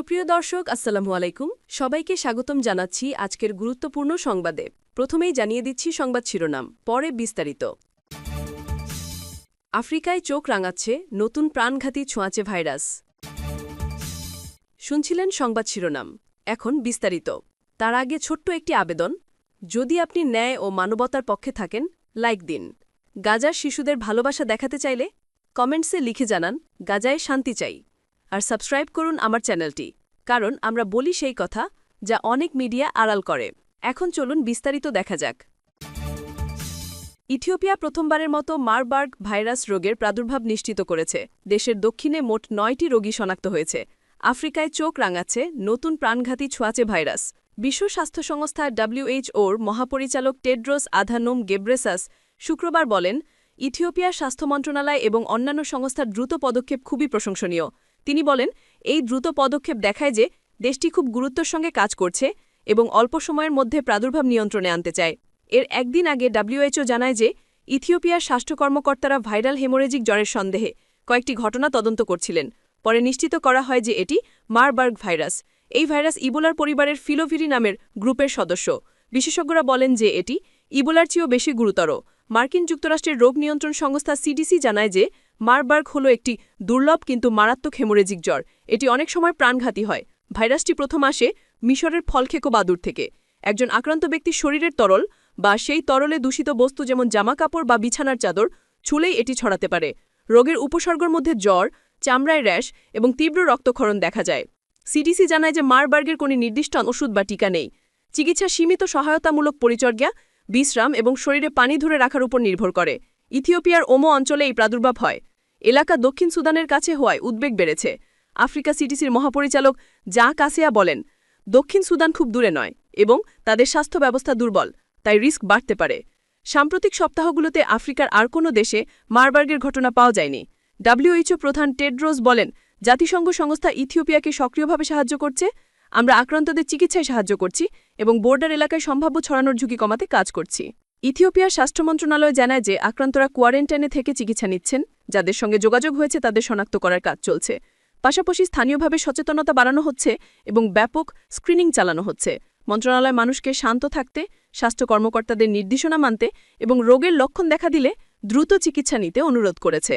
সুপ্রিয় দর্শক আসসালামু আলাইকুম সবাইকে স্বাগতম জানাচ্ছি আজকের গুরুত্বপূর্ণ সংবাদে। প্রথমেই জানিয়ে দিচ্ছি সংবাদ শিরোনাম, পরে বিস্তারিত। আফ্রিকায় চোখ রাঙাচ্ছে নতুন প্রাণঘাতী ছোঁয়াচে ভাইরাস। শুনছিলেন সংবাদ শিরোনাম, এখন বিস্তারিত। তার আগে ছোট্ট একটি আবেদন, যদি আপনি ন্যায় ও মানবতার পক্ষে থাকেন লাইক দিন। গাজার শিশুদের ভালোবাসা দেখাতে চাইলে কমেন্টসে লিখে জানান গাজায় শান্তি চাই। আর সাবস্ক্রাইব করুন আমার চ্যানেলটি, কারণ আমরা বলি সেই কথা যা অনেক মিডিয়া আড়াল করে। এখন চলুন বিস্তারিত দেখা যাক। ইথিওপিয়া প্রথমবারের মতো মারবার্গ ভাইরাস রোগের প্রাদুর্ভাব নিশ্চিত করেছে। দেশের দক্ষিণে মোট ৯টি রোগী শনাক্ত হয়েছে। আফ্রিকায় চোখ রাঙাচ্ছে নতুন প্রাণঘাতী ছোঁয়াচে ভাইরাস। বিশ্ব স্বাস্থ্য সংস্থা WHOর মহাপরিচালক টেড্রোস আধানোম গেব্রেসাস শুক্রবার বলেন, ইথিওপিয়ার স্বাস্থ্য মন্ত্রণালয় এবং অন্যান্য সংস্থার দ্রুত পদক্ষেপ খুবই প্রশংসনীয়। তিনি বলেন, এই দ্রুত পদক্ষেপ দেখায় যে দেশটি খুব গুরুত্বের সঙ্গে কাজ করছে এবং অল্প সময়ের মধ্যে প্রাদুর্ভাব নিয়ন্ত্রণে আনতে চায়। এর একদিন আগে WHO জানায় যে ইথিওপিয়ার স্বাস্থ্য কর্মকর্তারা ভাইরাল হেমোরেজিক জ্বরের সন্দেহে কয়েকটি ঘটনা তদন্ত করছিলেন। পরে নিশ্চিত করা হয় যে এটি মারবার্গ ভাইরাস। এই ভাইরাস ইবোলার পরিবারের ফিলোভিরি নামের গ্রুপের সদস্য। বিশেষজ্ঞরা বলেন যে এটি ইবোলার চেয়েও বেশি গুরুতর। মার্কিন যুক্তরাষ্ট্রের রোগ নিয়ন্ত্রণ সংস্থা CDC জানায় যে মারবার্গ হল একটি দুর্লভ কিন্তু মারাত্মক হেমোরেজিক জ্বর। এটি অনেক সময় প্রাণঘাতী হয়। ভাইরাসটি প্রথম আসে মিশরের ফলখেকো বাদুড় থেকে। একজন আক্রান্ত ব্যক্তির শরীরের তরল বা সেই তরলে দূষিত বস্তু যেমন জামাকাপড় বা বিছানার চাদর ছুলেই এটি ছড়াতে পারে। রোগের উপসর্গের মধ্যে জ্বর, চামড়ায় র্যাশ এবং তীব্র রক্তক্ষরণ দেখা যায়। CDC জানায় যে মারবার্গের কোনো নির্দিষ্ট ওষুধ বা টিকা নেই। চিকিৎসা সীমিত সহায়তামূলক পরিচর্যা, বিশ্রাম এবং শরীরে পানি ধরে রাখার উপর নির্ভর করে। ইথিওপিয়ার ওমো অঞ্চলে এই প্রাদুর্ভাব হয়। এলাকা দক্ষিণ সুদানের কাছে হওয়ায় উদ্বেগ বেড়েছে। আফ্রিকা CDCর মহাপরিচালক জা কাসেয়া বলেন, দক্ষিণ সুদান খুব দূরে নয় এবং তাদের স্বাস্থ্য ব্যবস্থা দুর্বল, তাই রিস্ক বাড়তে পারে। সাম্প্রতিক সপ্তাহগুলোতে আফ্রিকার আর কোনো দেশে মারবার্গের ঘটনা পাওয়া যায়নি। WHO প্রধান টেড্রোস বলেন, জাতিসংঘ সংস্থা ইথিওপিয়াকে সক্রিয়ভাবে সাহায্য করছে। আমরা আক্রান্তদের চিকিৎসায় সাহায্য করছি এবং বর্ডার এলাকায় সম্ভাব্য ছড়ানোর ঝুঁকি কমাতে কাজ করছি। ইথিওপিয়ার স্বাস্থ্য মন্ত্রণালয় জানায় যে আক্রান্তরা কোয়ারেন্টাইনে থেকে চিকিৎসা নিচ্ছেন। যাদের সঙ্গে যোগাযোগ হয়েছে তাদের শনাক্ত করার কাজ চলছে। পাশাপাশি স্থানীয়ভাবে সচেতনতা বাড়ানো হচ্ছে এবং ব্যাপক স্ক্রিনিং চালানো হচ্ছে। মন্ত্রণালয় মানুষকে শান্ত থাকতে, স্বাস্থ্য কর্মকর্তাদের নির্দেশনা মানতে এবং রোগের লক্ষণ দেখা দিলে দ্রুত চিকিৎসা নিতে অনুরোধ করেছে।